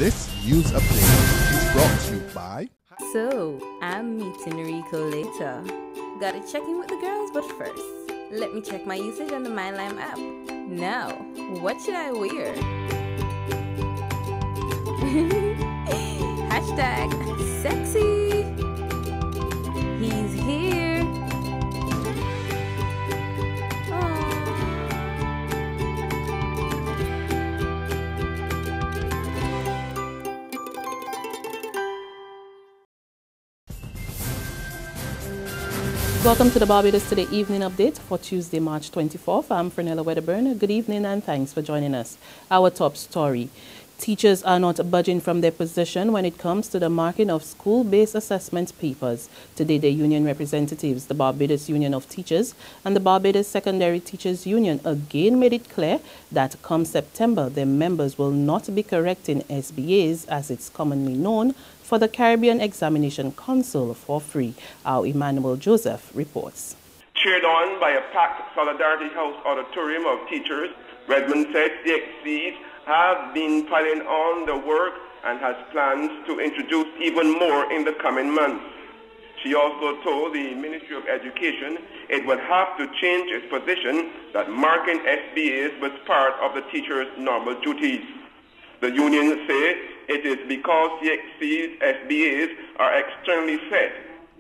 This news update is brought to you by... So, I'm meeting Rico later. Gotta check in with the girls, but first, let me check my usage on the MyLime app. Now, what should I wear? Hashtag sexy. He's here. Welcome to the Barbados Today Evening Update for Tuesday, March 24th. I'm Fernella Wedderburn. Good evening and thanks for joining us. Our top story. Teachers are not budging from their position when it comes to the marking of school-based assessment papers. Today, the union representatives, the Barbados Union of Teachers and the Barbados Secondary Teachers Union again made it clear that come September, their members will not be correcting SBAs, as it's commonly known, for the Caribbean Examination Council for free. Our Emmanuel Joseph reports. Cheered on by a packed Solidarity House auditorium of teachers, Redmond said the exceeds have been piling on the work and has plans to introduce even more in the coming months. She also told the Ministry of Education it would have to change its position that marking SBAs was part of the teachers' normal duties. The union say it is because the SBAs are externally set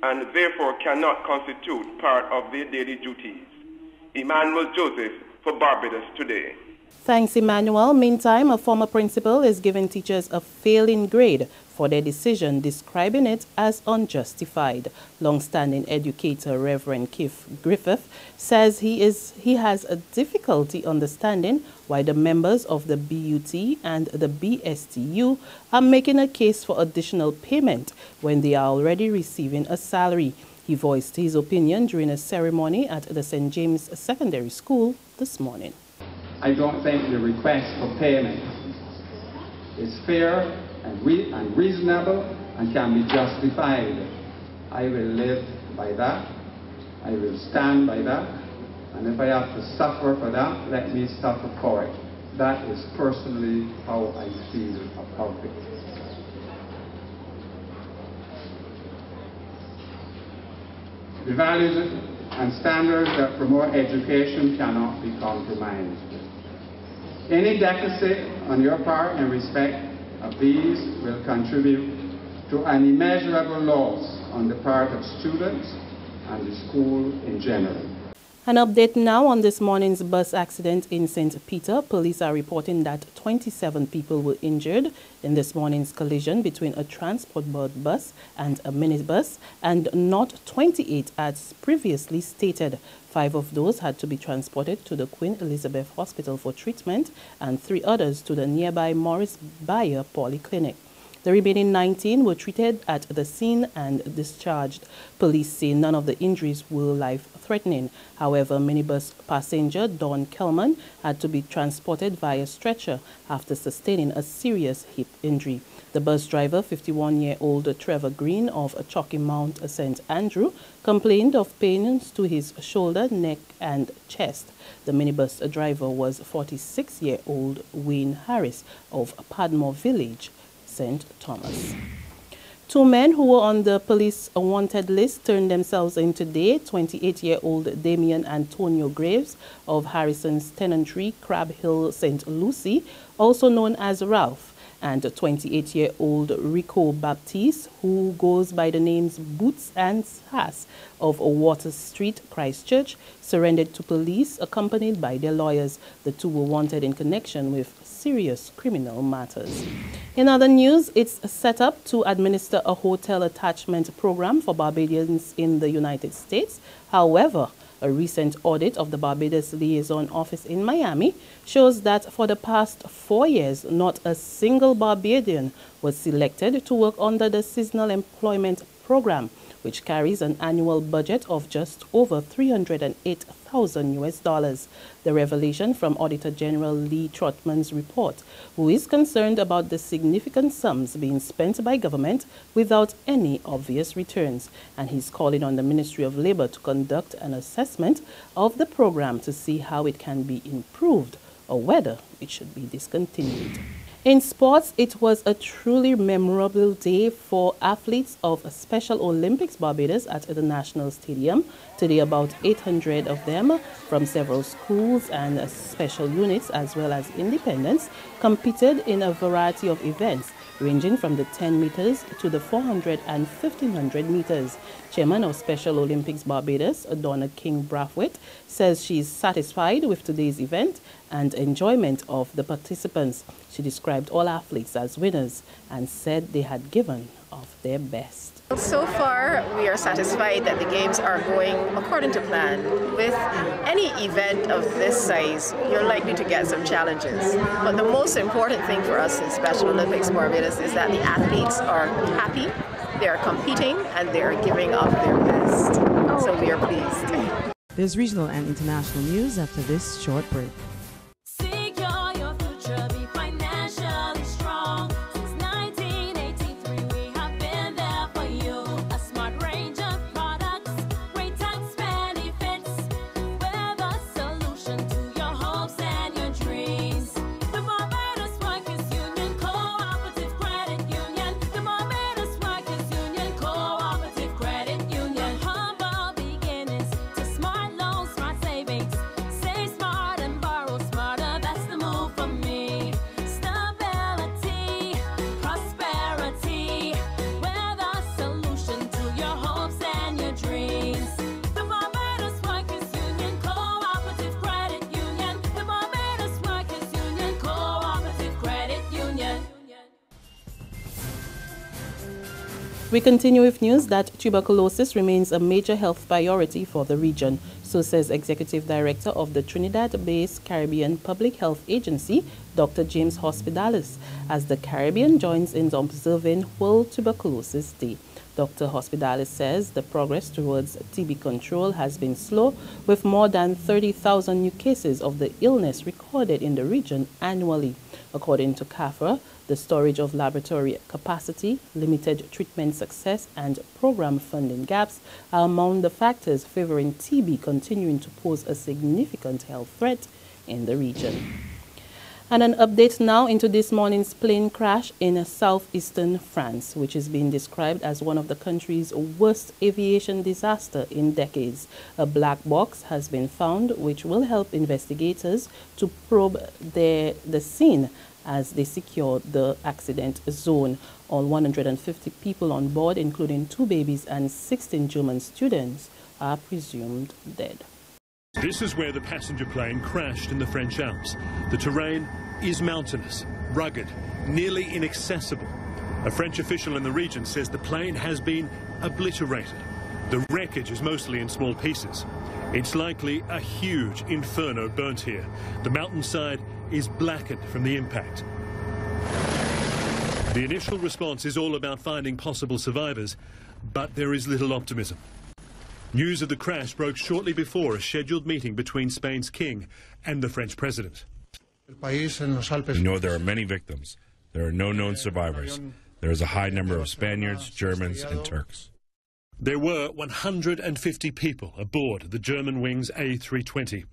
and therefore cannot constitute part of their daily duties. Emmanuel Joseph for Barbados Today. Thanks, Emmanuel. Meantime, a former principal is giving teachers a failing grade for their decision, describing it as unjustified. Long-standing educator Reverend Keith Griffith says he has a difficulty understanding why the members of the BUT and the BSTU are making a case for additional payment when they are already receiving a salary. He voiced his opinion during a ceremony at the St. James Secondary School this morning. I don't think the request for payment is fair and reasonable and can be justified. I will live by that. I will stand by that. And if I have to suffer for that, let me suffer for it. That is personally how I feel about it. The values and standards that promote education cannot be compromised. Any deficit on your part in respect of these will contribute to an immeasurable loss on the part of students and the school in general. An update now on this morning's bus accident in St. Peter. Police are reporting that 27 people were injured in this morning's collision between a transport board bus and a minibus, and not 28 as previously stated. 5 of those had to be transported to the Queen Elizabeth Hospital for treatment and 3 others to the nearby Morris Bayer Polyclinic. The remaining 19 were treated at the scene and discharged. Police say none of the injuries were life-threatening. However, minibus passenger Dawn Kelman had to be transported via stretcher after sustaining a serious hip injury. The bus driver, 51-year-old Trevor Green of Chalky Mount, St. Andrew, complained of pains to his shoulder, neck and chest. The minibus driver was 46-year-old Wayne Harris of Padmore Village, St. Thomas. 2 men who were on the police wanted list turned themselves in today. 28-year-old Damian Antonio Graves of Harrison's Tenantry, Crab Hill, St. Lucie, also known as Ralph, and 28-year-old Rico Baptiste, who goes by the names Boots and Sass of Water Street, Christchurch, surrendered to police accompanied by their lawyers. The 2 were wanted in connection with serious criminal matters. In other news, it's set up to administer a hotel attachment program for Barbadians in the United States. However, a recent audit of the Barbados Liaison Office in Miami shows that for the past 4 years, not a single Barbadian was selected to work under the Seasonal Employment Program, which carries an annual budget of just over $308,000. The revelation from Auditor General Lee Trotman's report, who is concerned about the significant sums being spent by government without any obvious returns, and he's calling on the Ministry of Labour to conduct an assessment of the program to see how it can be improved or whether it should be discontinued. In sports, it was a truly memorable day for athletes of Special Olympics Barbados at the National Stadium. Today, about 800 of them from several schools and special units as well as independents competed in a variety of events ranging from the 10 meters to the 400 and 1500 meters. Chairman of Special Olympics Barbados, Donna King-Brathwaite, says she is satisfied with today's event and enjoyment of the participants. She described all athletes as winners and said they had given of their best. So far, we are satisfied that the games are going according to plan. With any event of this size, you're likely to get some challenges. But the most important thing for us in Special Olympics Barbados is that the athletes are happy, they are competing, and they are giving of their best. So we are pleased. There's regional and international news after this short break. We continue with news that tuberculosis remains a major health priority for the region. So says Executive Director of the Trinidad-based Caribbean Public Health Agency, Dr. James Hospitalis, as the Caribbean joins in observing World Tuberculosis Day. Dr. Hospitalis says the progress towards TB control has been slow, with more than 30,000 new cases of the illness recorded in the region annually. According to CAFRA, the storage of laboratory capacity, limited treatment success, and program funding gaps are among the factors favoring TB continuing to pose a significant health threat in the region. And an update now into this morning's plane crash in southeastern France, which is being described as one of the country's worst aviation disaster in decades. A black box has been found, which will help investigators to probe the scene as they secure the accident zone. All 150 people on board, including 2 babies and 16 German students, are presumed dead. This is where the passenger plane crashed in the French Alps. The terrain is mountainous, rugged, nearly inaccessible. A French official in the region says the plane has been obliterated. The wreckage is mostly in small pieces. It's likely a huge inferno burnt here. The mountainside is blackened from the impact. The initial response is all about finding possible survivors, but there is little optimism. News of the crash broke shortly before a scheduled meeting between Spain's king and the French president. We know there are many victims. There are no known survivors. There is a high number of Spaniards, Germans, and Turks. There were 150 people aboard the Germanwings A320.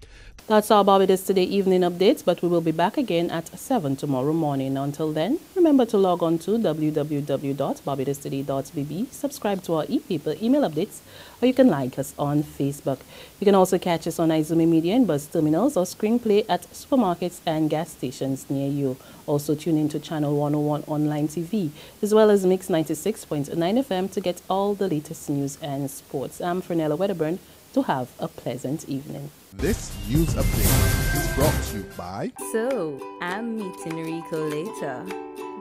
That's our Barbados Today evening updates, but we will be back again at 7 tomorrow morning. Until then, remember to log on to www.barbadostoday.bb, subscribe to our e-paper email updates, or you can like us on Facebook. You can also catch us on Izumi Media and bus terminals or screenplay at supermarkets and gas stations near you. Also tune in to Channel 101 Online TV, as well as Mix 96.9 FM to get all the latest news and sports. I'm Fernella Wedderburn. To have a pleasant evening. This news update is brought to you by... So, I'm meeting Rico later.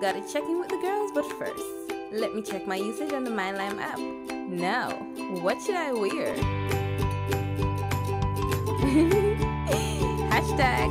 Gotta check in with the girls, but first, let me check my usage on the MyLime app. Now, what should I wear? Hashtag